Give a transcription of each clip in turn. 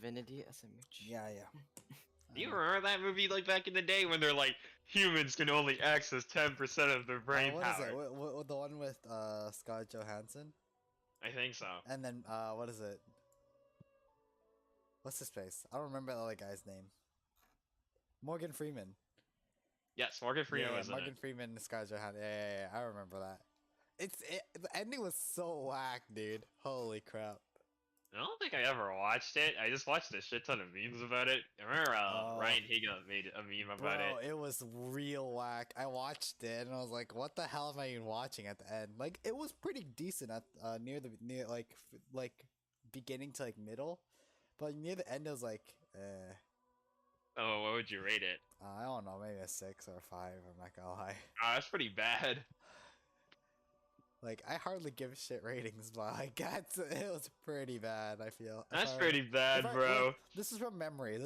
Divinity SMH. Yeah. Do you remember that movie like back in the day when they're like humans can only access 10% of their brain what is power? it? The one with Scarlett Johansson? I think so. And then what is it? What's his face? I don't remember the other guy's name. Morgan Freeman. Yes, Morgan Freeman was in Morgan it. Freeman and Scarlett Johansson. Yeah, I remember that. The ending was so whack, dude. Holy crap. I don't think I ever watched it. I just watched a shit ton of memes about it. I remember Ryan Higa made a meme about Bro, it. it was real whack. I watched it and I was like, "What the hell am I even watching?" At the end, like it was pretty decent at near like beginning to like middle, but near the end it was like, Oh, what would you rate it? I don't know, maybe a 6 or a 5. I'm not gonna lie. Oh, that's pretty bad. Like I hardly give shit ratings, but like it was pretty bad. I feel That's pretty bad, bro. This is from memory.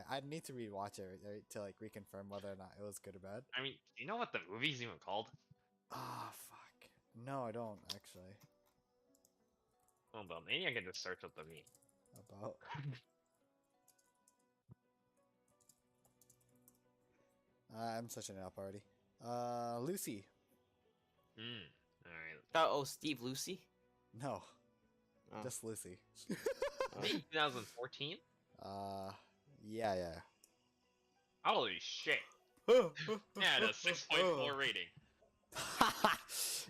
I need to rewatch it to like reconfirm whether or not it was good or bad. I mean, do you know what the movie's even called? Ah, fuck. No, I don't actually. Hold on, maybe I can just search up the meme. About. I'm such an L party. Lucy. Alright. Oh, Steve Lucy? No. Oh. Just Lucy. Maybe 2014? Yeah. Holy shit. Yeah, the 6.4 rating.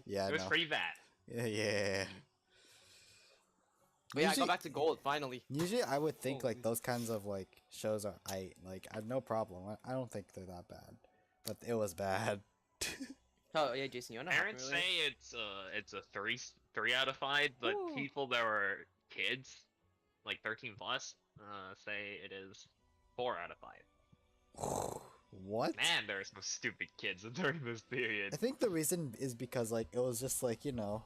Yeah, It was pretty bad. Yeah. But yeah, I got back to gold finally. Usually I would think Holy. like those kinds of like shows are I have no problem. I don't think they're that bad. But it was bad. Oh yeah, Jason, you wanna Parents say it's a 3 out of 5, but Ooh. people that were kids, like 13 plus, say it is 4 out of 5. What? Man, there are some stupid kids during this period. I think the reason is because like it was just like, you know,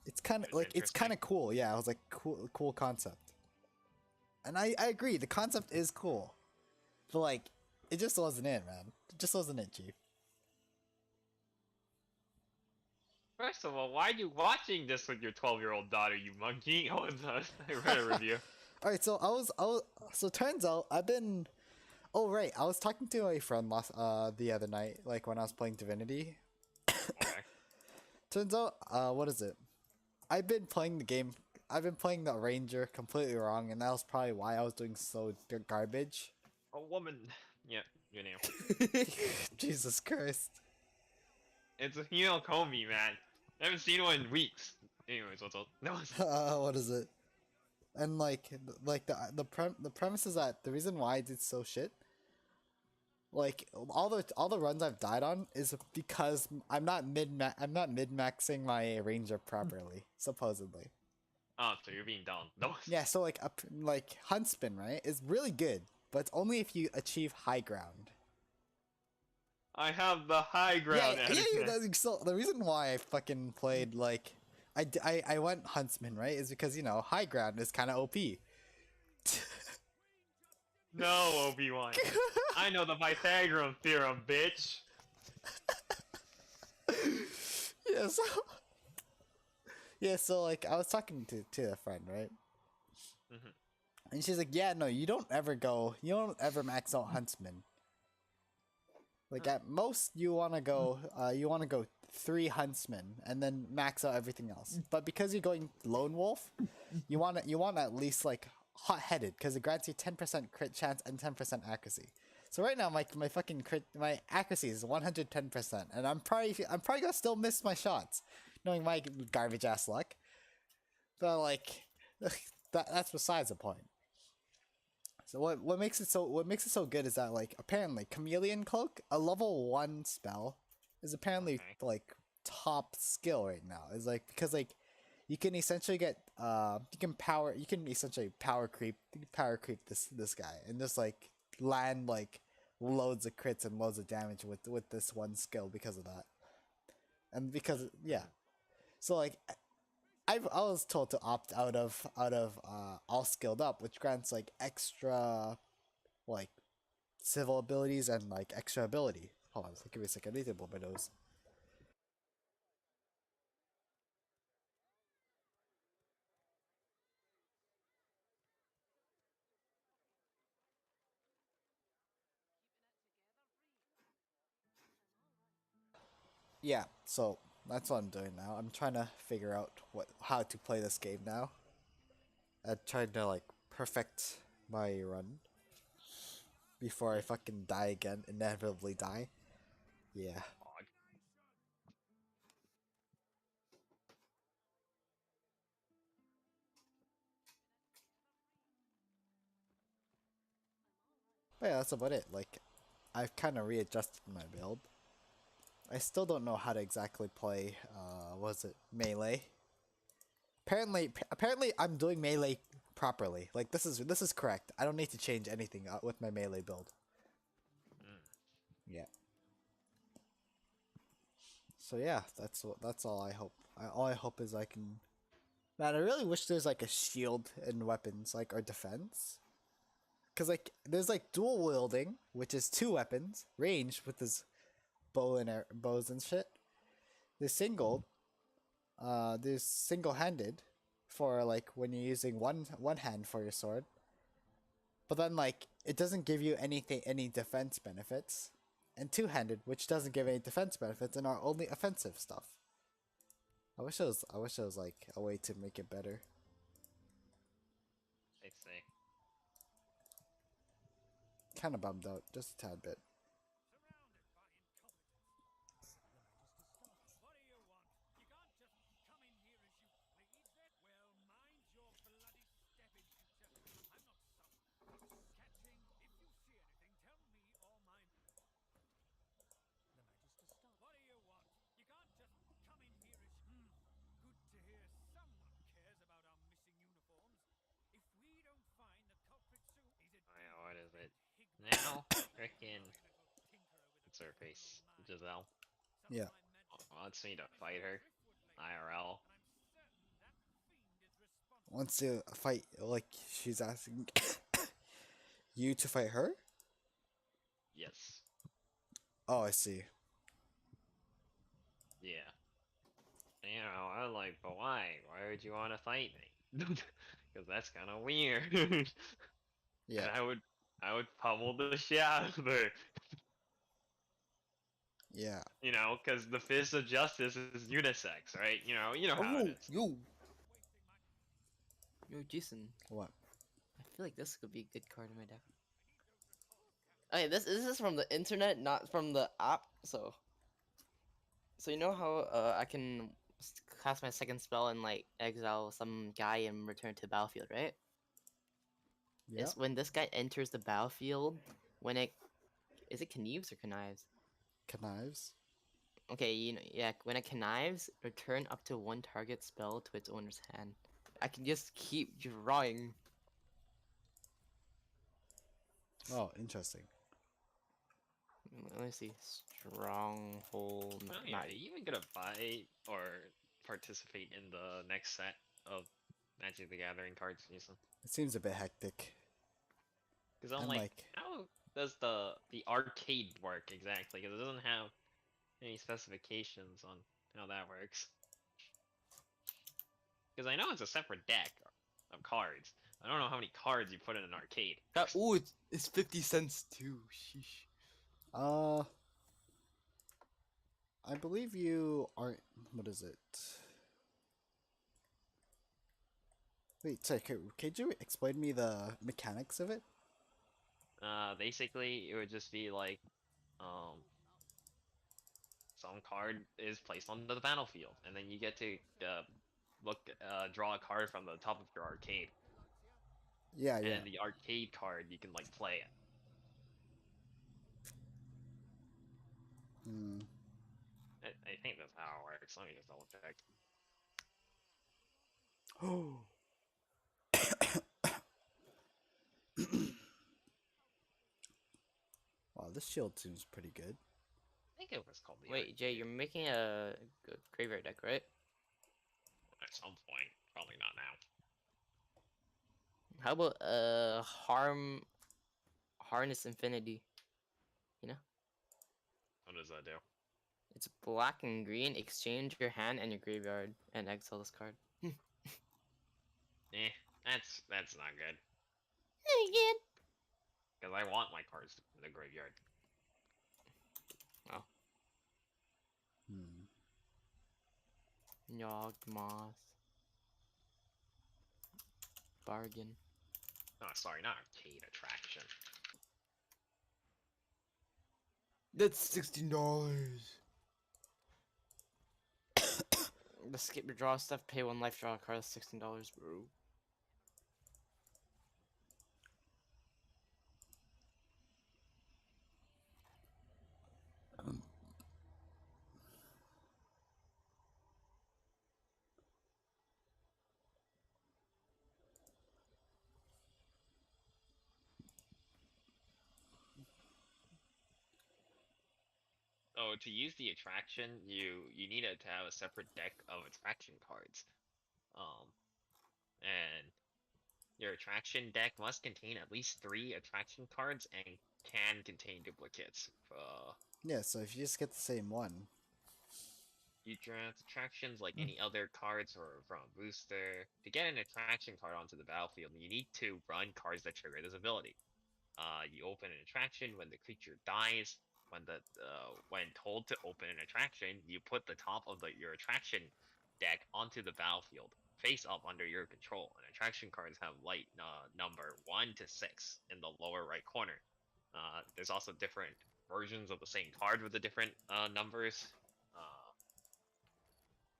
it's kind of like it's interesting. kind of cool. Yeah, it was like cool concept. And I agree, the concept is cool. But like it just wasn't it, man. It just wasn't it, Chief. First of all, why are you watching this with your 12-year-old daughter, you monkey? I read a review. All right, so so turns out I've been. Oh right, I was talking to a friend the other night, like when I was playing Divinity. Okay. Turns out, what is it? I've been playing the game. I've been playing the Ranger completely wrong, and that was probably why I was doing so garbage. A woman. Yeah, you know. Jesus Christ. It's a female Comey, man. I haven't seen one in weeks. Anyways, what's up? No. What is it? And like the premise is that the reason why I did so shit, like all the runs I've died on is because I'm not mid maxing my Ranger properly, supposedly. Oh, so you're being dumb. No. Yeah, so like Huntsman, right, is really good, but it's only if you achieve high ground. I have the high ground. So the reason why I fucking played like I went Huntsman, right, is because, you know, high ground is kind of OP. No, Obi-Wan. I know the Pythagorean theorem, bitch. Yeah, so like I was talking to a friend, right? And she's like, "Yeah, no, you don't ever max out Huntsman. Like at most you want to go 3 Huntsmen and then max out everything else. But because you're going Lone Wolf, you want at least like Hot-Headed, because it grants you 10% crit chance and 10% accuracy. So right now my fucking my accuracy is 110%, and I'm probably gonna still miss my shots, knowing my garbage ass luck. But like that's besides the point. So what makes it so good is that, like, apparently Chameleon Cloak, a level 1 spell, is apparently like top skill right now. Is like because like you can essentially get you can essentially power creep this guy and just like land like loads of crits and loads of damage with this one skill because of that. And because so like I was told to opt out of all skilled up, which grants like extra like civil abilities and like extra ability. Hold on, give me a second. I need to blow my nose. yeah, so that's what I'm doing now. I'm trying to figure out how to play this game now. I'm trying to like perfect my run before I fucking die again, inevitably die. Yeah. Odd. But yeah, that's about it. Like, I've kind of readjusted my build. I still don't know how to exactly play. Was it melee? Apparently, I'm doing melee properly. Like this is correct. I don't need to change anything with my melee build. Mm. Yeah. So yeah, that's all I hope. All I hope is I can. Man, I really wish there's like a shield in weapons, like or defense. Cause like there's like dual wielding, which is two weapons, range with his bows and shit. There's single, there's single handed, for like when you're using one hand for your sword. But then like it doesn't give you any defense benefits, and two handed, which doesn't give any defense benefits and are only offensive stuff. I wish there was like a way to make it better. I see. Kind of bummed out, just a tad bit. Oh, yeah, what is it? Now, frickin' what's her face? Giselle Yeah. wants me to fight her. IRL. Wants to fight, like she's asking you to fight her. Yes. Oh, I see. Yeah. You know, I'm like, but why? Why would you want to fight me? Because that's kind of weird. And Yeah. I would pummel the shit out of her. Yeah. You know, because the fist of justice is unisex, right? You know how it Oh, is. yo, Jason. What? I feel like this could be a good card in my deck. Okay, this is from the internet, not from the app. So you know how I can cast my second spell and like exile some guy and return to the battlefield, right? Yeah. Is when this guy enters the battlefield, when it is it connives or connives? Knives. Okay, yeah, when it connives, return up to one target spell to its owner's hand. I can just keep drawing. Oh, interesting. Let me see. Stronghold. Oh yeah, Not. are you even gonna buy or participate in the next set of Magic the Gathering cards, Jason? It seems a bit hectic. Because I'm And like, like, how does the arcade work exactly? Because it doesn't have any specifications on how that works. Because I know it's a separate deck of cards. I don't know how many cards you put in an arcade. Oh, it's 50 cents too. Sheesh. uh, I believe you aren't. What is it? Wait, sorry. Could you explain me the mechanics of it? Basically, it would just be like, um, some card is placed on the battlefield, and then you get to draw a card from the top of your arcade, Yeah, yeah. and the arcade card you can like play it. Hmm. I think that's how it works. Let me just double check. Oh. Wow, this shield seems pretty good. I think it was called the Wait, Jay, arcade you're making a graveyard deck, right? at some point. Probably not now. How about harness infinity? You know, What does that do? it's black and green. Exchange your hand and your graveyard and exile this card. Eh, that's not good. Again. Because I want my cards in the graveyard. Oh, Hmm. Yawgmoth. Bargain. Oh, sorry, not arcade attraction. That's $16. The skip your draw stuff, pay 1 life, draw a card, that's $16, bro. Oh, to use the attraction, you need to have a separate deck of attraction cards. Um, and your attraction deck must contain at least 3 attraction cards and can contain duplicates. Yeah, so if you just get the same one. You draft attractions like Mm. any other cards or from a booster. To get an attraction card onto the battlefield, you need to run cards that trigger this ability. You open an attraction when the creature dies. When told to open an attraction, you put the top of your attraction deck onto the battlefield, face up under your control. And attraction cards have light number 1 to 6 in the lower right corner. There's also different versions of the same card with the different numbers. Uh,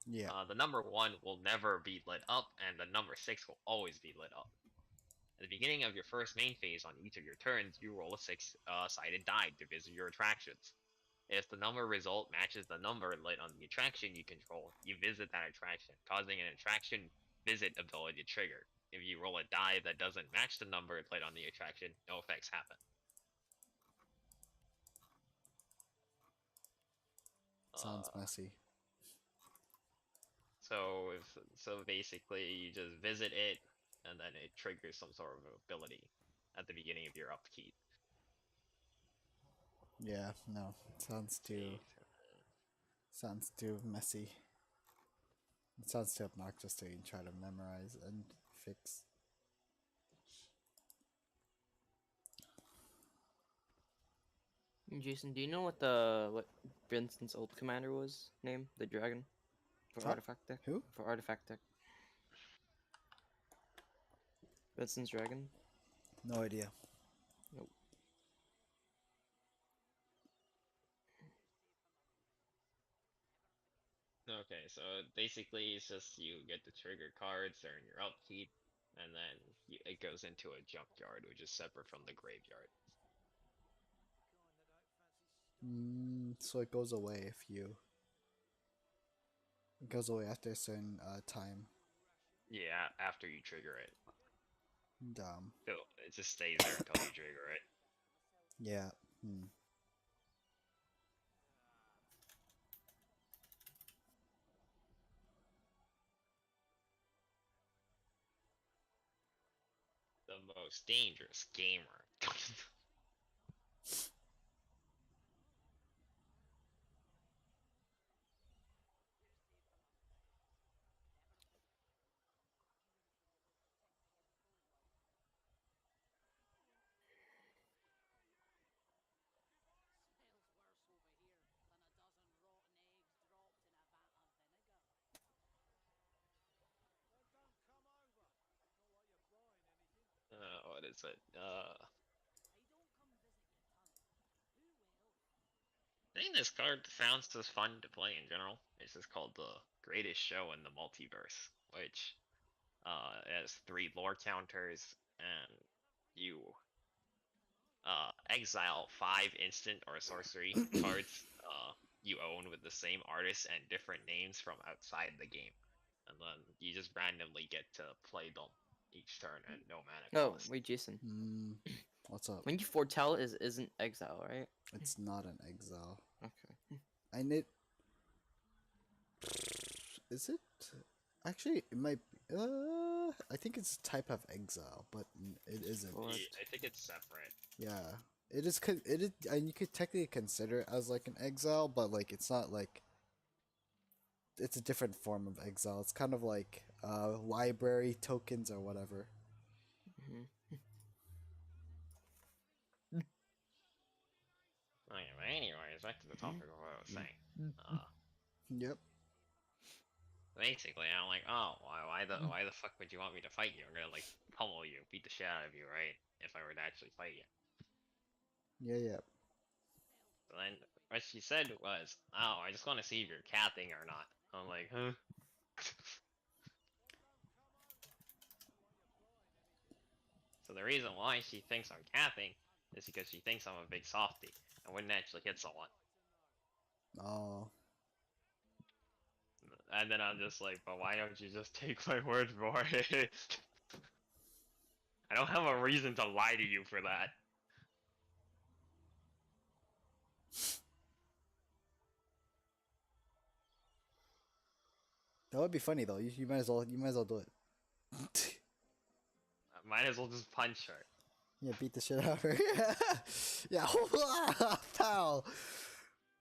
Yeah. the number 1 will never be lit up, and the number 6 will always be lit up. At the beginning of your first main phase on each of your turns, you roll a 6-sided die to visit your attractions. If the number result matches the number lit on the attraction you control, you visit that attraction, causing an attraction visit ability to trigger. If you roll a die that doesn't match the number lit on the attraction, no effects happen. Sounds Uh, messy. so basically, you just visit it, and then it triggers some sort of ability at the beginning of your upkeep. Yeah, no. Save. Sounds too messy. It sounds too obnoxious to even try to memorize and fix. Jason, do you know what Brinson's old commander was? Name? The dragon? For Huh? artifact deck? Who? For artifact deck. Brinson's dragon? No idea. Nope. Okay, so basically it's just you get the trigger cards during your upkeep, and then it goes into a junkyard, which is separate from the graveyard. So it goes away if you. It goes away after a certain time. Yeah, after you trigger it. Dumb. So it just stays there until you trigger it. Yeah. The most dangerous gamer. What is it? I think this card sounds just fun to play in general. It's just called the Greatest Show in the Multiverse, which has 3 lore counters, and you exile 5 instant or sorcery cards you own with the same artist and different names from outside the game, and then you just randomly get to play them each turn at no mana Oh, cost. wait, Jason. What's up? When you foretell isn't exile, right? It's not an exile. Okay. I need. Is it? Actually, it might. I think it's type of exile, but it isn't. What? I think it's separate. Yeah, it is. It is, and you could technically consider it as like an exile, but like it's not like. It's a different form of exile. It's kind of like library tokens or whatever. Mm-hmm. Okay, but anyways, back to the topic of what I was saying. Yep. Basically, I'm like, oh, why the fuck would you want me to fight you? I'm gonna like pummel you, beat the shit out of you, right? If I were to actually fight you. Yeah, yeah. So then what she said was, oh, I just want to see if you're capping or not. I'm like, huh? So the reason why she thinks I'm capping is because she thinks I'm a big softie and wouldn't actually hit someone. Oh. And then I'm just like, but why don't you just take my word for it? I don't have a reason to lie to you for that. That would be funny though. You might as well do it. I might as well just punch her. Yeah, beat the shit out of her. Yeah, pow.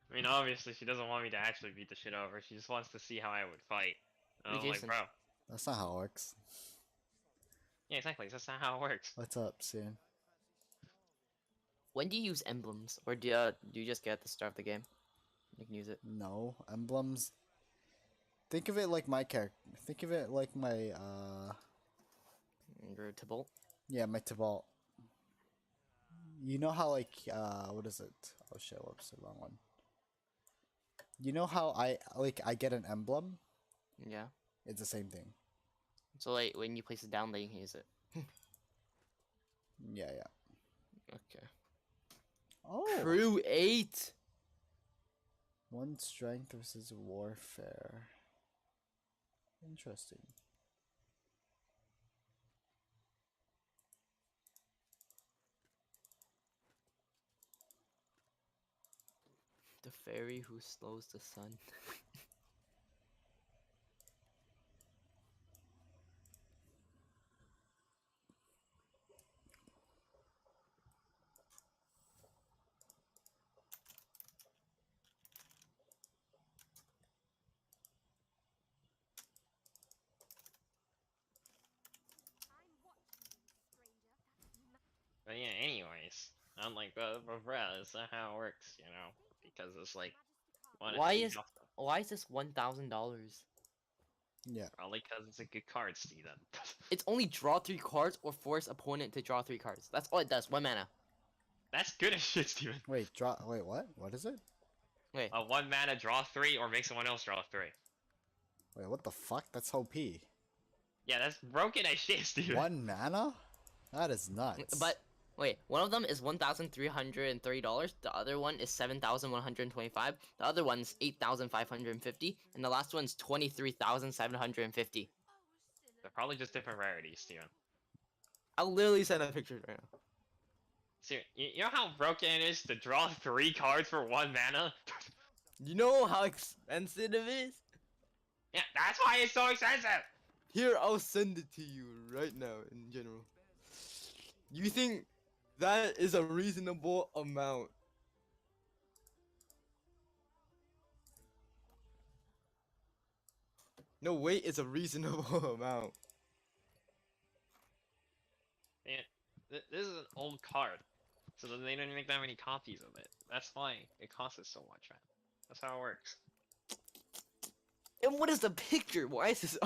I mean, obviously she doesn't want me to actually beat the shit out of her. She just wants to see how I would fight. And Hey, I'm like, Jason. bro. That's not how it works. Yeah, exactly. That's not how it works. What's up, Sian? When do you use emblems, or do you just get at the start of the game? You can use it. No emblems. Think of it like my character. Think of it like my Your Tybalt. yeah, my Tibalt. You know how like what is it? Oh shit, whoops, the wrong one. You know how I get an emblem? Yeah. It's the same thing. So like when you place it down, then you can use it. Yeah, yeah. Okay. Oh. Crew 8. One strength versus warfare. Interesting. The fairy who slows the sun. But yeah, anyways. I'm like, but bruh, that's not how it works, you know? Because it's like, wanna Why see is this $1,000? Yeah. Probably because it's a good card, Steven. It's only draw 3 cards or force opponent to draw 3 cards. That's all it does. 1 mana. That's good as shit, Steven. Wait, wait, what? What is it? Wait. A 1 mana draw 3 or make someone else draw 3. Wait, what the fuck? That's OP. Yeah, that's broken as shit, Steven. 1 mana? That is nuts. But wait, one of them is $1,330. The other one is $7,125. The other one's $8,550, and the last one's $23,750. They're probably just different rarities, Steven. I'll literally send a picture right now. See, you know how broken it is to draw 3 cards for 1 mana? You know how expensive it is? Yeah, that's why it's so expensive! Here, I'll send it to you right now in general. You think that is a reasonable amount? No, wait, it's a reasonable amount. Yeah, this is an old card. So then they don't make that many copies of it. That's why it costs us so much, man. That's how it works. And what is the picture? Why is this?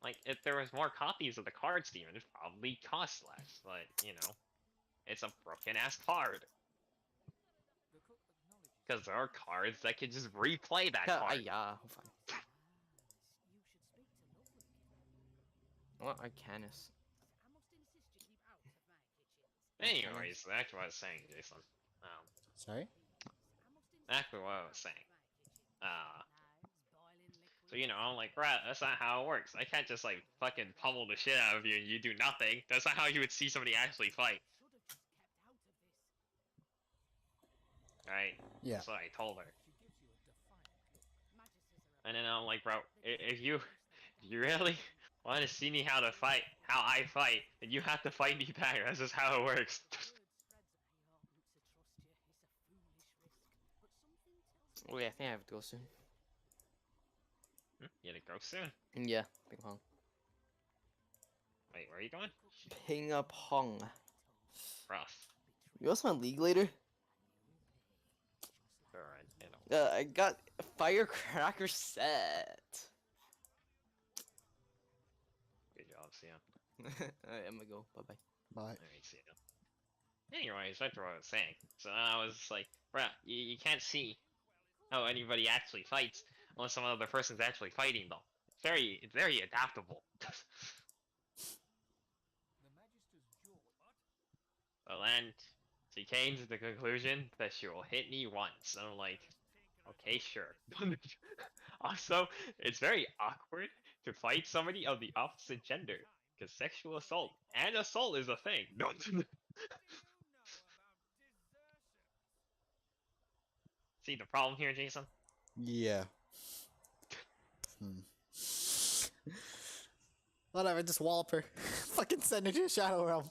Like, if there was more copies of the card, Steven, it'd probably cost less. But, you know, it's a broken-ass card. Because there are cards that can just replay that card. Yeah, fine. What Arcanus? Anyways, back to what I was saying, Jason. Sorry? Back to what I was saying. So, you know, I'm like, bruh, that's not how it works. I can't just, like, fucking pummel the shit out of you and you do nothing. That's not how you would see somebody actually fight. Right? Yeah. That's what I told her. And then I'm like, bro, if you really want to see me how I fight, then you have to fight me back. That's just how it works. Oh yeah, I think I have to go soon. You gotta go soon. Yeah, Ping Pong. Wait, where are you going? Ping Pong. Rough. You also want League later? Alright, you know. I got a Firecracker set. Good job, Sam. Alright, I'm gonna go. Bye bye. Bye. Alright, Sam. Anyways, that's what I was saying. So I was like, bruh, you can't see how anybody actually fights unless some other person's actually fighting them. It's very adaptable. So then she came to the conclusion that she will hit me once. And I'm like, okay, sure. Also, it's very awkward to fight somebody of the opposite gender. Because sexual assault and assault is a thing. See the problem here, Jason? Yeah. Whatever, just wallop her. Fucking send her to the Shadow Realm.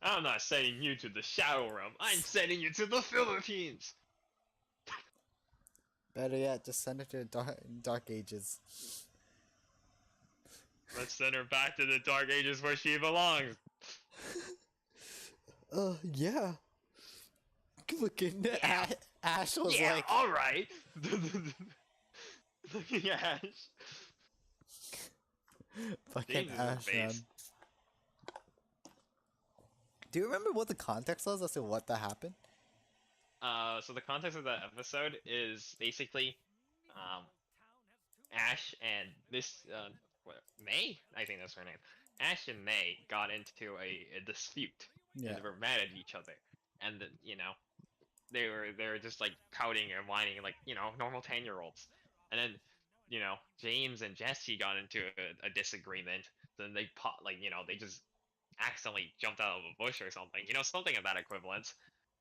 I'm not sending you to the Shadow Realm. I'm sending you to the Philippines. Better yet, just send her to the Dark Ages. Let's send her back to the Dark Ages where she belongs. Yeah. Looking at Ash was Yeah, like, alright. Looking at Ash. fucking James is in Ash, man. base. Do you remember what the context was as to what that happened? So the context of that episode is basically, Ash and May? I think that's her name. Ash and May got into a dispute. Yeah. And they were mad at each other. And, you know, they were just like pouting and whining like, you know, normal 10-year-olds. And then, you know, James and Jesse got into a disagreement. Then they they just accidentally jumped out of a bush or something. You know, something of that equivalence.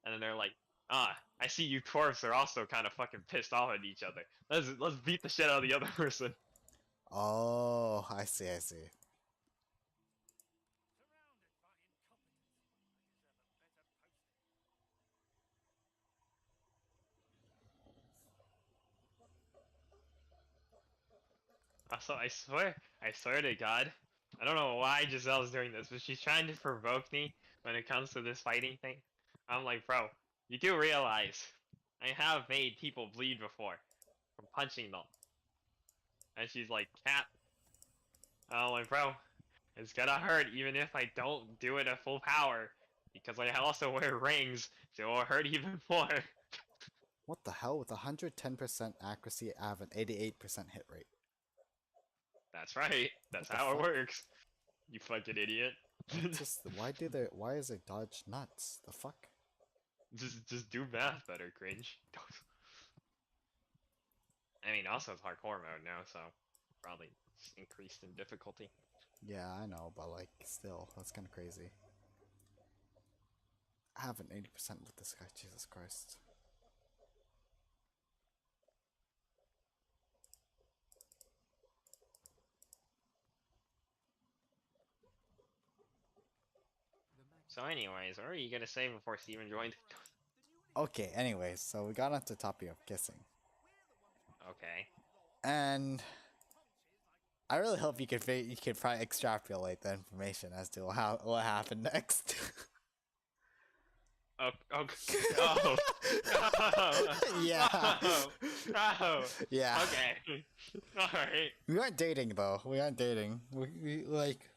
And then they're like, I see you dwarves are also kind of fucking pissed off at each other. Let's beat the shit out of the other person. Oh, I see, I see. Also, I swear to God, I don't know why Giselle's doing this, but she's trying to provoke me when it comes to this fighting thing. I'm like, bro, you do realize I have made people bleed before from punching them. And she's like, Cap. I'm like, bro, it's gonna hurt even if I don't do it at full power. Because I also wear rings, so it'll hurt even more. What the hell? With 110% accuracy, I have an 88% hit rate. That's right. That's What the how it fuck? works. You fucking idiot. Why is it dodge nuts? The fuck? Just do math better, cringe. I mean, also it's hardcore mode now, so probably increased in difficulty. Yeah, I know, but like, still, that's kind of crazy. I have an 80% with this guy, Jesus Christ. So anyways, what are you gonna say before Steven joined? Okay, anyways, so we got onto the topic of kissing. Okay. And I really hope you could probably extrapolate the information as to what happened next. Oh, oh, Yeah. Oh, Yeah. okay. Alright. We weren't dating though. We aren't dating. We like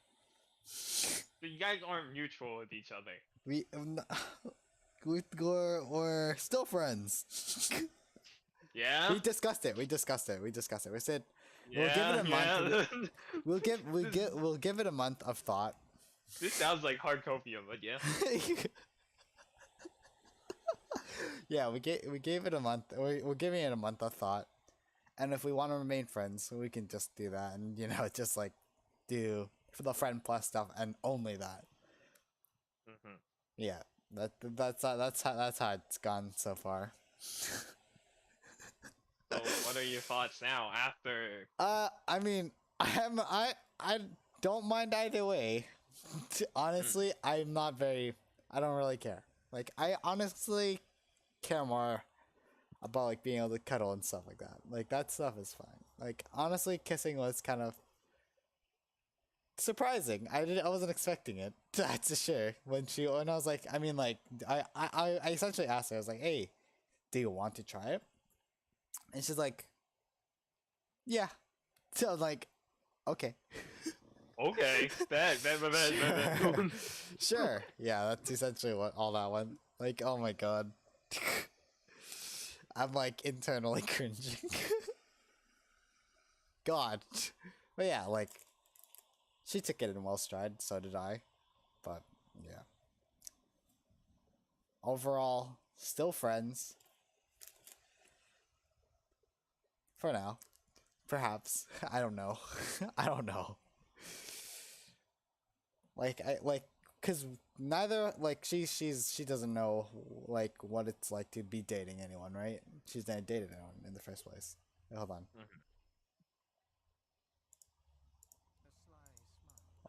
You guys aren't mutual with each other. we're still friends. Yeah? We discussed it. We said Yeah, we'll give it a month. yeah. We'll give it a month of thought. This sounds like hard copium, but yeah. Yeah, we gave it a month. We're giving it a month of thought, and if we want to remain friends, we can just do that, and just like do for the friend plus stuff, and only that. Mm-hmm. Yeah, that's how it's gone so far. So what are your thoughts now after? I mean, I don't mind either way. Honestly, I don't really care. Like, I honestly care more about like being able to cuddle and stuff like that. Like, that stuff is fine. Like, honestly, kissing was kind of surprising. I wasn't expecting it. That's for sure. When I was like, I mean, like, I essentially asked her. I was like, hey, do you want to try it? And she's like, yeah. So I was like, okay. Okay, bet. Sure. Yeah, that's essentially what all that went. Like, oh my god. I'm like internally cringing. God. But yeah, like, she took it in well stride, so did I. But yeah. Overall, still friends. For now. Perhaps. I don't know. I don't know. Cause neither like she doesn't know like what it's like to be dating anyone, right? She's never dated anyone in the first place. Wait, hold on.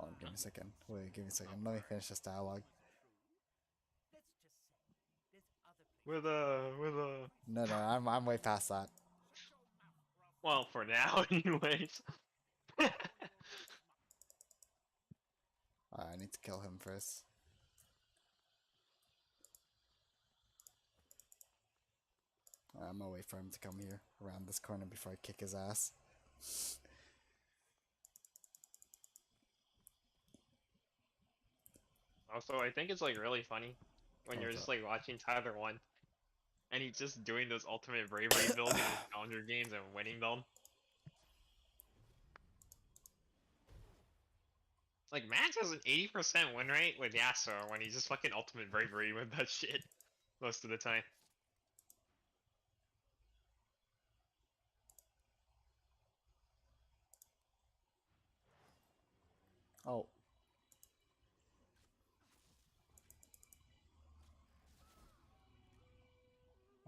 Oh, give me a second. Wait, give me a second. Let me finish this dialogue. with a. No, I'm way past that. Well, for now, anyways. I need to kill him first. I'm gonna wait for him to come here around this corner before I kick his ass. Also, I think it's like really funny when you're What's just up? like watching Tyler 1 and he's just doing those ultimate bravery builds in his challenger games and winning them. Like, Max has an 80% win rate with Yasuo when he's just fucking ultimate bravery with that shit most of the time. Oh.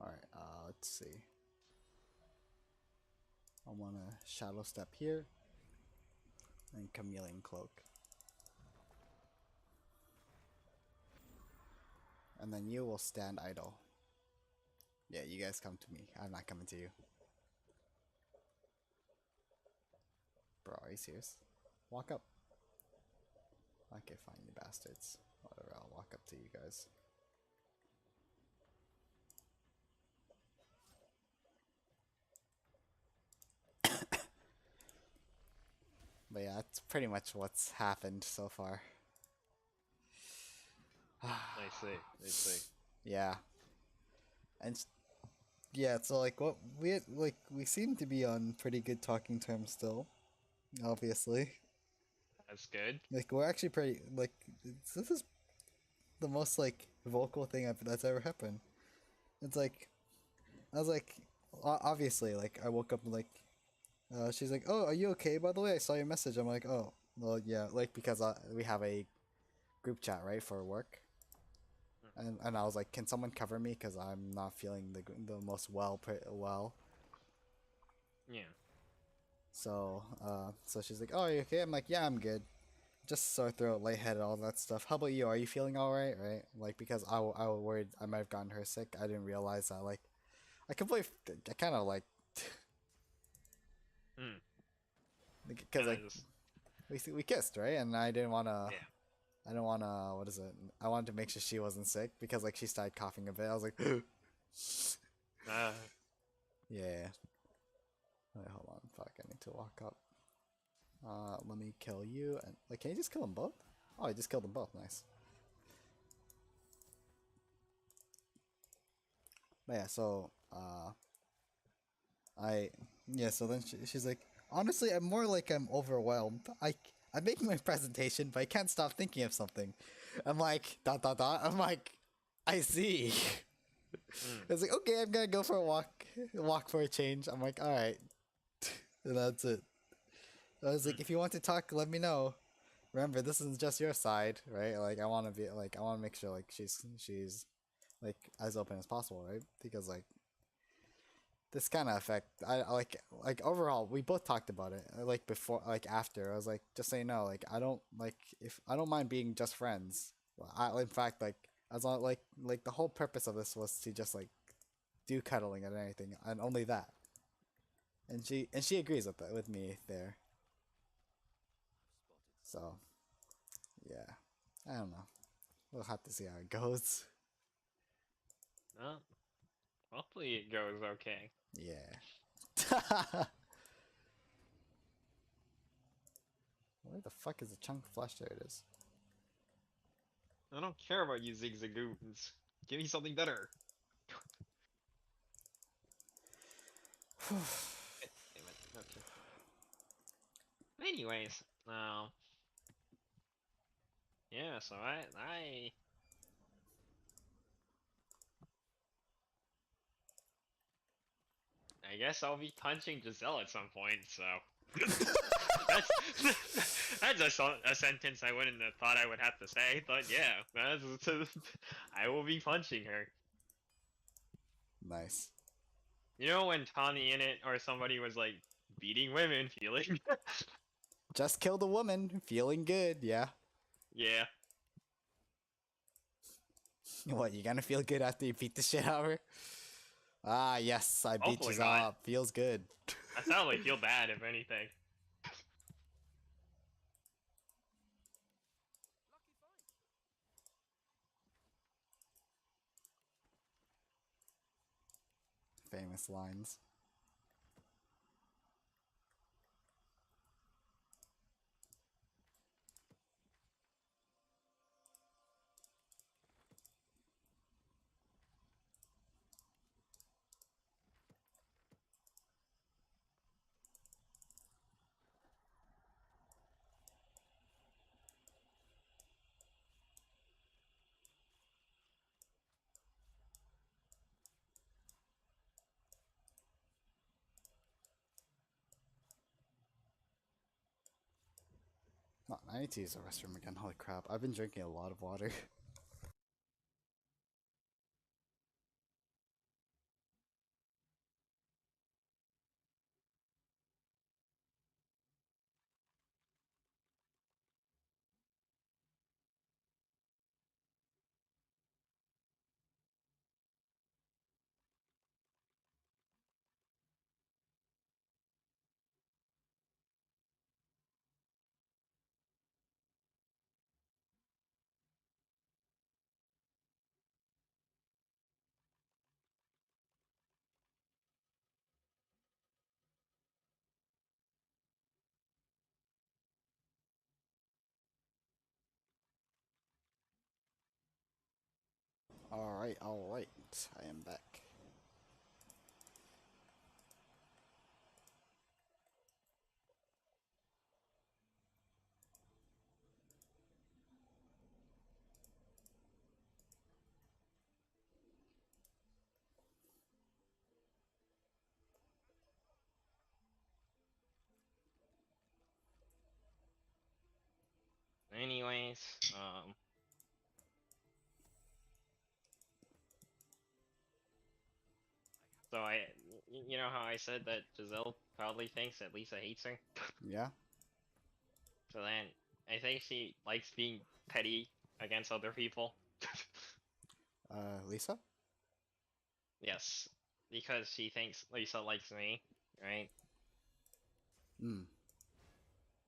Alright, let's see. I want to shadow step here and chameleon cloak. And then you will stand idle. Yeah, you guys come to me. I'm not coming to you. Bro, are you serious? Walk up. Okay, fine, you bastards. Whatever, I'll walk up to you guys. But yeah, that's pretty much what's happened so far. I see. Yeah. And yeah, so like what we seem to be on pretty good talking terms still, obviously. That's good. Like we're actually pretty like this is the most like vocal thing that's ever happened. It's like I was like obviously like I woke up and like she's like, "Oh, are you okay? By the way, I saw your message." I'm like, "Oh, well, yeah," like because we have a group chat right for work. And I was like, "Can someone cover me? Because I'm not feeling the most well." Yeah. So she's like, "Oh, are you okay?" I'm like, "Yeah, I'm good. Just sore throat, lightheaded, all that stuff. How about you? Are you feeling all right? Right? Like because I was worried I might have gotten her sick. I didn't realize that. Like, I kind of like Hmm. because And I like just we kissed, right? And I didn't wanna. yeah. I don't wanna. What is it? I wanted to make sure she wasn't sick because like she started coughing a bit. I was like, yeah. Wait, hold on. Fuck, I need to walk up. Let me kill you. And like, can you just kill them both? Oh, I just killed them both. Nice. But yeah, so so then she's like, honestly, I'm more like I'm overwhelmed. I'm making my presentation, but I can't stop thinking of something. I'm like dot dot dot. I'm like, I see. It's like, okay, I'm gonna go for a walk for a change. I'm like, all right, and that's it. I was like, if you want to talk, let me know. Remember, this isn't just your side, right? Like, I want to be like, I want to make sure like she's like as open as possible, right? Because like this kind of affect I like overall we both talked about it like before like after I was like just so you know like I don't like if I don't mind being just friends. In fact like as long like the whole purpose of this was to just like do cuddling and anything and only that. And she agrees with that with me there. So, yeah, I don't know. We'll have to see how it goes. Well, hopefully it goes okay. Yeah. Where the fuck is the chunk of flesh? There it is. I don't care about you zigzagoons. Give me something better. Damn it. Okay. Anyways, yeah. So I guess I'll be punching Giselle at some point. So that's a sentence I wouldn't have thought I would have to say, but yeah, I will be punching her. Nice. You know when Tommy in it or somebody was like beating women, feeling Just killed a woman, feeling good, yeah. yeah. What, you gonna feel good after you beat the shit out of her? Ah, yes, I beat Hopefully you not. up. Feels good. I sound like feel bad if anything. Famous lines. Oh, I need to use the restroom again. Holy crap. I've been drinking a lot of water. Alright, alright. I am back. Anyways, so you know how I said that Giselle probably thinks that Lisa hates her? Yeah? So then, I think she likes being petty against other people. Lisa? Yes, because she thinks Lisa likes me, right? Hmm.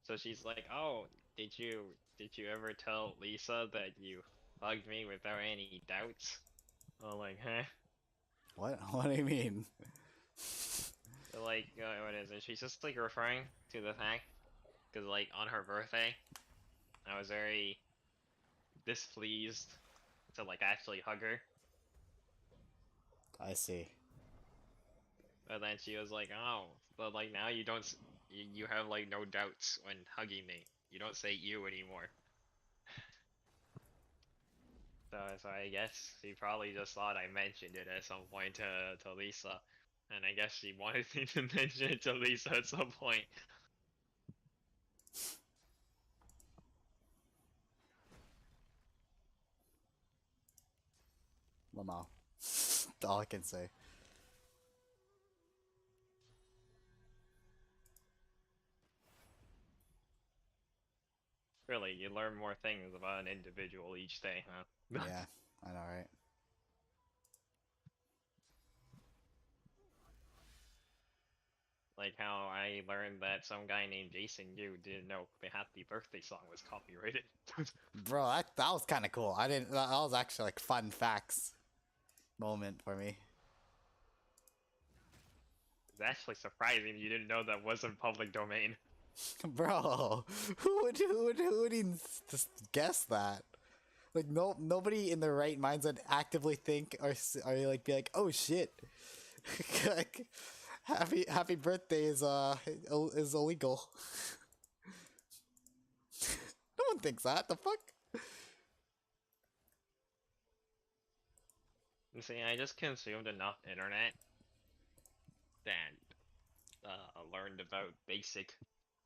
So she's like, "Oh, did you ever tell Lisa that you hugged me without any doubts?" I'm like, huh? What? What do you mean? So like, what is it? She's just like referring to the fact because like on her birthday, I was very displeased to like actually hug her. I see. But then she was like, "Oh, but like now you don't, you have like no doubts when hugging me. You don't say you anymore." So I guess she probably just thought I mentioned it at some point to Lisa, and I guess she wanted me to mention it to Lisa at some point. Lamau. All I can say. Really, you learn more things about an individual each day, huh? Yeah, I know, right? Like how I learned that some guy named Jason Yu didn't know the Happy Birthday song was copyrighted. Bro, that was kind of cool. I didn't. That was actually like fun facts moment for me. It's actually surprising you didn't know that wasn't public domain. Bro, who would even just guess that? Like nobody in their right minds would actively think or like be like, oh shit, like, happy birthday is illegal. No one thinks that. The fuck? You see, I just consumed enough internet that learned about basic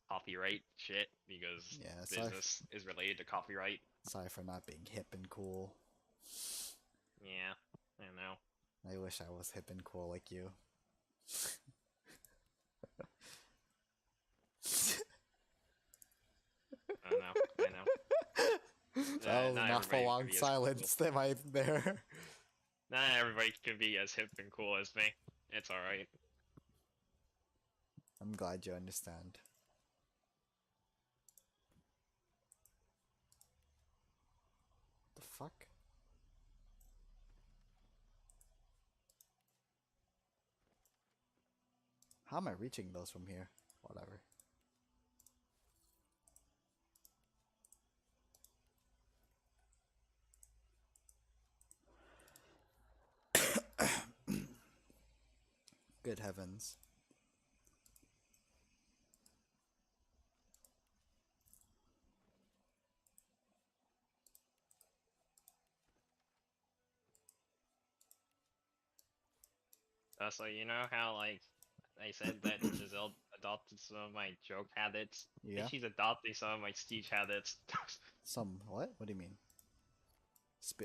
copyright shit because Yeah, business is related to copyright. sorry for not being hip and cool. Yeah, I know. I wish I was hip and cool like you. I know. I know. That was Not an awful everybody can long be as silence cool. that I there. Not everybody can be as hip and cool as me. It's alright. I'm glad you understand. The fuck? How am I reaching those from here? Whatever. Good heavens. So you know how like I said that Giselle adopted some of my joke habits? I think Yeah? she's adopting some of my speech habits. Some what? What do you mean?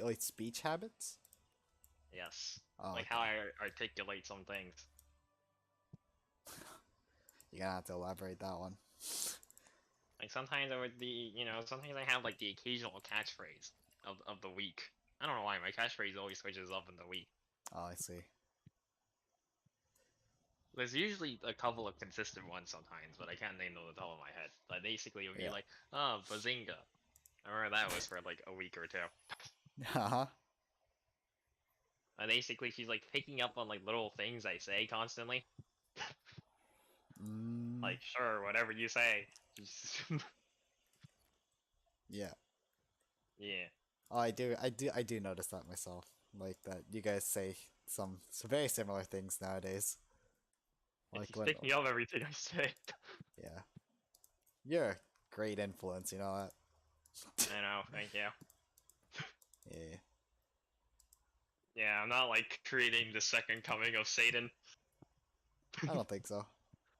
Like speech habits? Yes. Oh, Like how okay. I articulate some things. You're gonna have to elaborate that one. Like sometimes I would be, sometimes I have like the occasional catchphrase of the week. I don't know why my catchphrase always switches up in the week. Oh, I see. There's usually a couple of consistent ones sometimes, but I can't name them off the top of my head. But basically, it would be Yeah. like, oh, bazinga. I remember that was for like a week or two. Uh-huh. Basically, she's like picking up on like little things I say constantly. Mm, Like, sure, whatever you say. yeah. Yeah. Oh, I do notice that myself. Like that you guys say some very similar things nowadays. And Like she's when, picking up everything I say. yeah. You're a great influence, you know that? I know, thank you. Yeah. Yeah, I'm not like creating the second coming of Satan. I don't think so.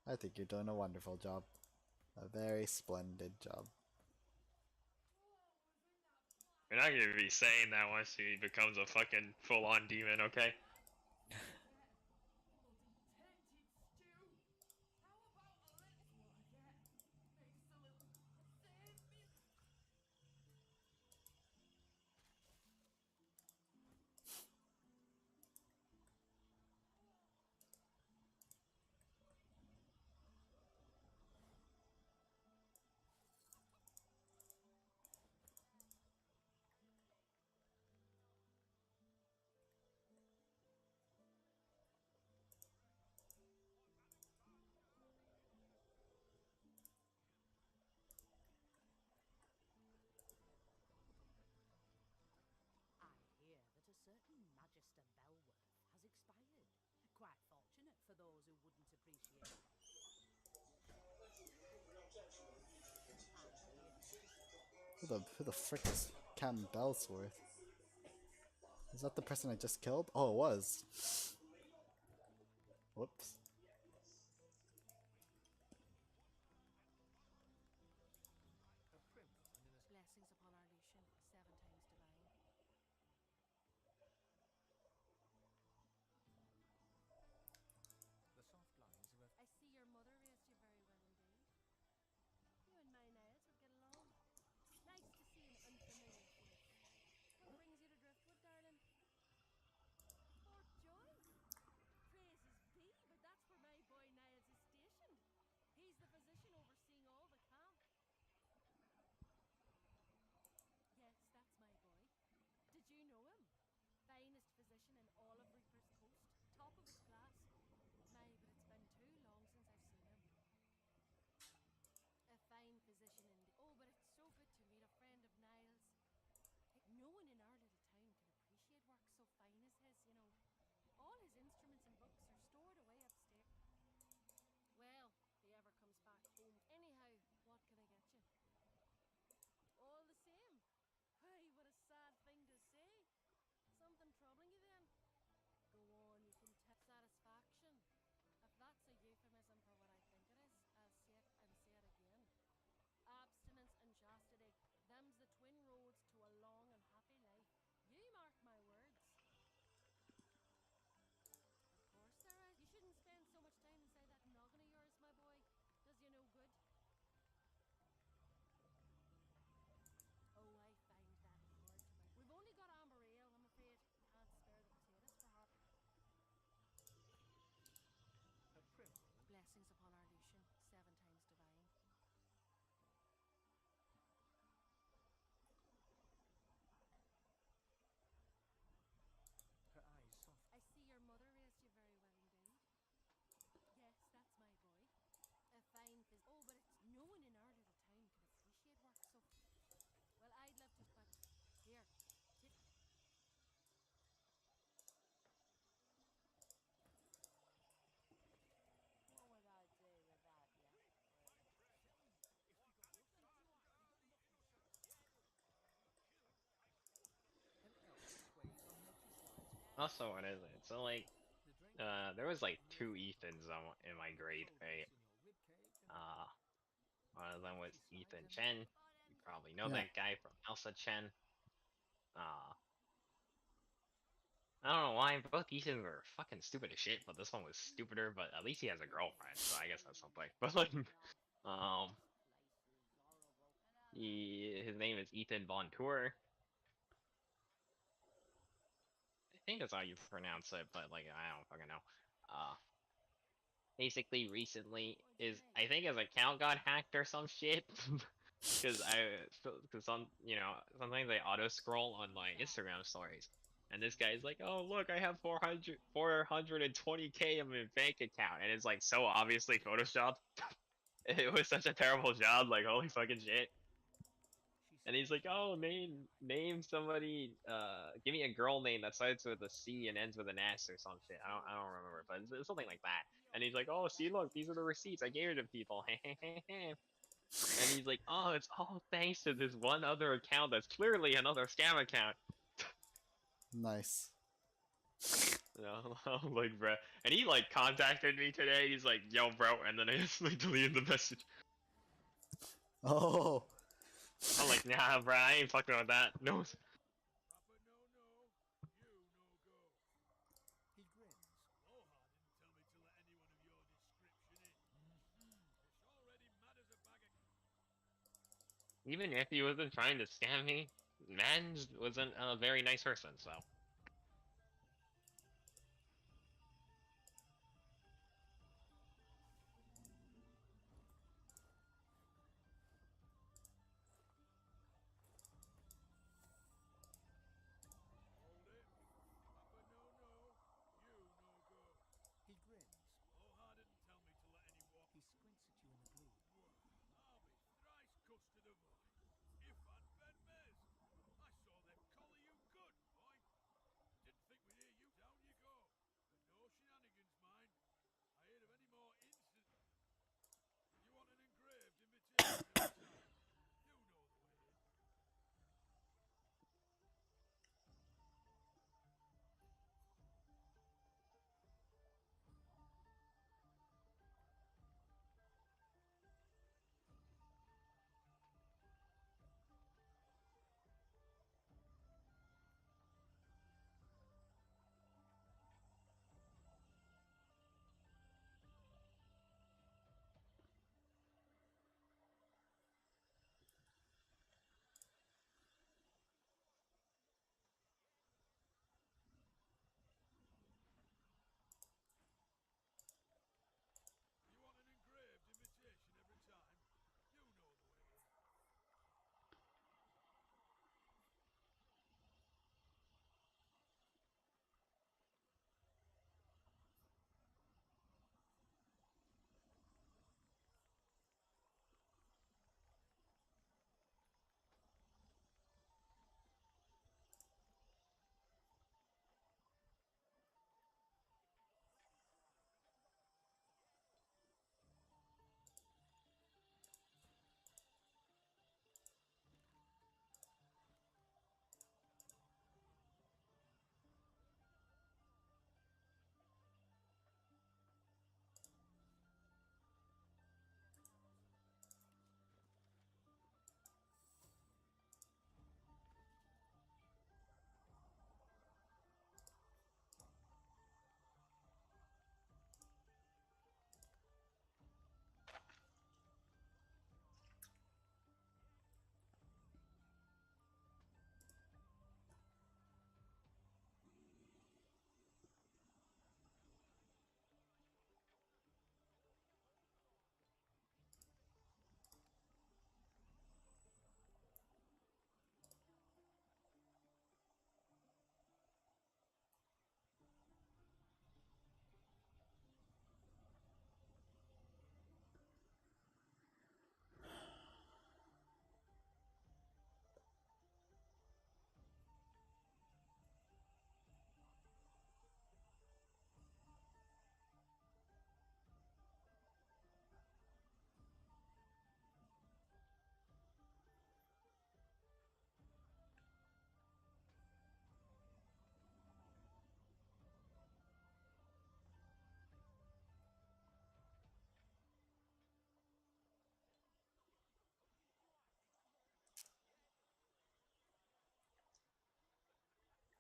I think you're doing a wonderful job. A very splendid job. You're not gonna be saying that once he becomes a fucking full-on demon, okay? I hear that a certain Magister Belworth has expired. Quite fortunate for those who wouldn't appreciate it. Who the frick is Cam Bellsworth? Is that the person I just killed? Oh, it was. Whoops. Blessings upon our Lucian, 7 times divine. I see your mother raised you very well indeed. You and my Niles would get along. Nice to see an unfamiliar face. What brings you to Driftwood, darling? Fort Joy? Praises be, but that's Also, what is it? So like, there was like two Ethans in my grade, right? Uh, One of them was Ethan Chen. You probably know Yeah. that guy from Elsa Chen. Uh, I don't know why both Ethans were fucking stupid as shit, but this one was stupider. But at least he has a girlfriend, so I guess that's something. But like, um, his name is Ethan Von Tour. I think that's how you pronounce it, but like I don't fucking know. Uh, Basically recently I think his account got hacked or some shit. Because sometimes I auto scroll on my Instagram stories, and this guy's like, "Oh look, I have 420K in my bank account," and it's like so obviously photoshopped. It was such a terrible job, like holy fucking shit. And he's like, "Oh, name somebody, give me a girl name that starts with a C and ends with an S or some shit. I don't remember, but it's something like that." And he's like, "Oh, see, look, these are the receipts I gave it to people." And he's like, "Oh, it's all thanks to this one other account that's clearly another scam account." Nice. You know, I'm like, bro. And he like contacted me today. He's like, "Yo, bro," and then I just like deleted the message. Oh. I'm like, "Nah, bro, I ain't fucking with that." No. Even if he wasn't trying to scam me, Mans wasn't a very nice person, so.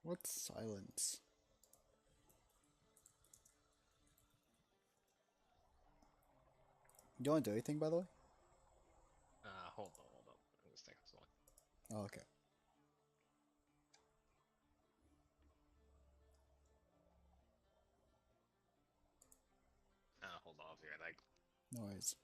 What's silence? You want to do anything, by the way? Hold on, hold on. Let's take this one. Oh, okay. Hold on, I'll be right back. No worries.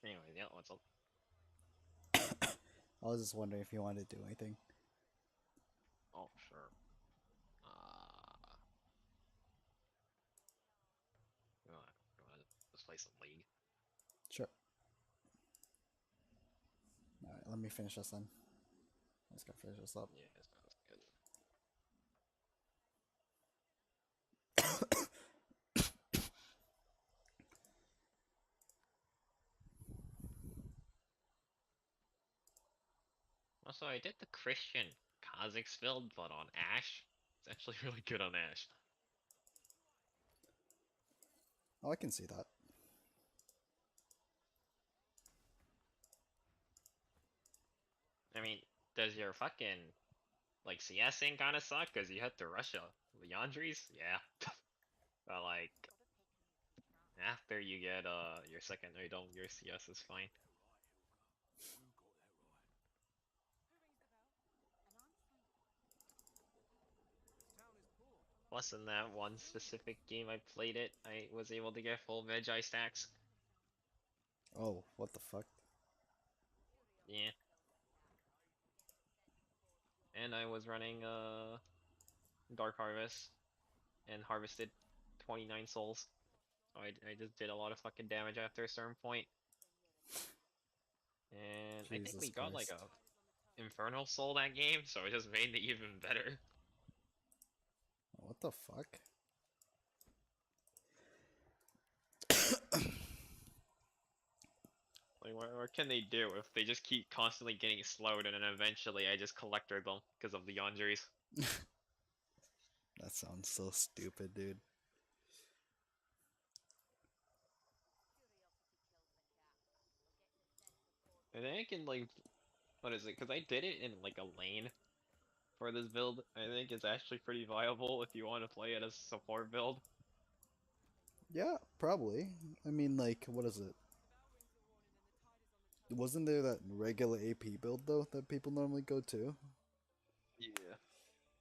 Anyway, yeah, what's up? I was just wondering if you wanted to do anything. Oh, sure. Uh, you wanna just play some League? Sure. Alright, let me finish this then. Let's go finish this up. Yeah, sounds good. Also, I did the Christian Kha'Zix build, but on Ash. It's actually really good on Ash. Oh, I can see that. I mean, does your fucking like CSing kind of suck because you had to rush Leandries? Yeah, but like after you get your second item, your CS is fine. Plus, in that one specific game I played it, I was able to get full veg eye stacks. Oh, what the fuck? Yeah, and I was running Dark Harvest and harvested 29 souls. So I just did a lot of fucking damage after a certain point. And I think Jesus we got like Christ. a Infernal Soul that game, so it just made it even better. What the fuck? Like, what can they do if they just keep constantly getting slowed and then eventually I just collected them because of the injuries? That sounds so stupid, dude. And then I can, like, what is it? Because I did it in, like, a lane for this build. I think it's actually pretty viable if you want to play it as a support build. Yeah, probably. I mean, like, what is it? Wasn't there that regular AP build, though, that people normally go to? Yeah.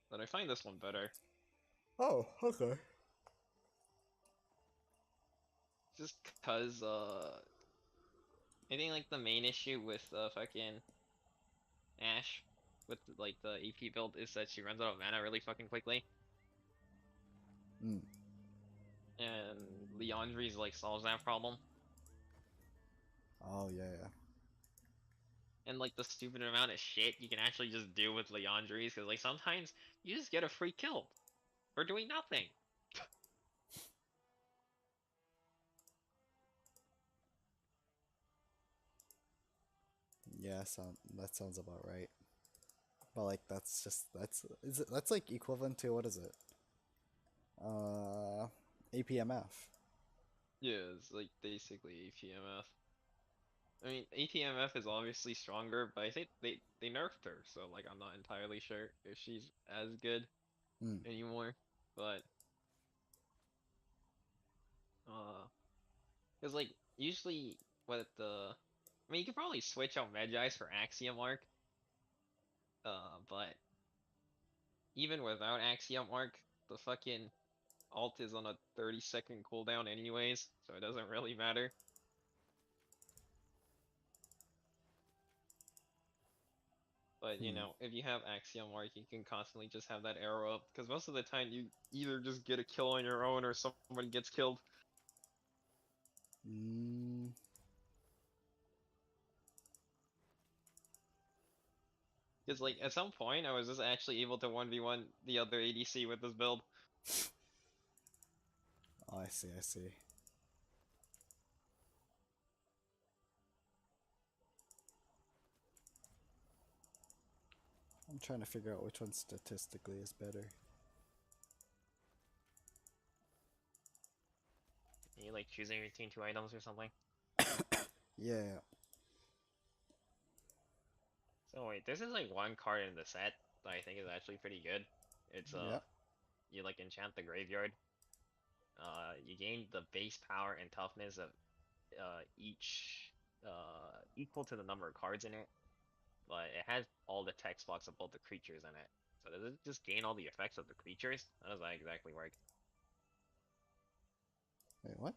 But I find this one better. Oh, okay. Just because, I think, like, the main issue with, fucking Ash with, like, the AP build is that she runs out of mana really fucking quickly. Mm. And Leandry's, like, solves that problem. Oh, yeah, yeah. And like the stupid amount of shit you can actually just do with Leandries, because like sometimes you just get a free kill for doing nothing. Yeah, that sounds about right. But like that's like equivalent to what is it? Uh, APMF. Yeah, it's like basically APMF. I mean, ATMF is obviously stronger, but I think they nerfed her, so like I'm not entirely sure if she's as good Hmm. anymore. But uh, cause like usually what I mean, you could probably switch out Medjai's for Axiom Arc. But even without Axiom Arc, the fucking alt is on a 30-second cooldown anyways, so it doesn't really matter. But you Hmm. know, if you have Axiom Arc, you can constantly just have that arrow up, because most of the time you either just get a kill on your own or somebody gets killed. Mm, Because like at some point, I was just actually able to 1v1 the other ADC with this build. oh, I see. I see. I'm trying to figure out which one statistically is better. Are you like choosing between two items or something? Yeah. So wait, this is like one card in the set that I think is actually pretty good. It's Yeah. you like enchant the graveyard. You gain the base power and toughness of each equal to the number of cards in it, but it has all the text blocks of both the creatures in it. So does it just gain all the effects of the creatures? How does that exactly work? Wait, what?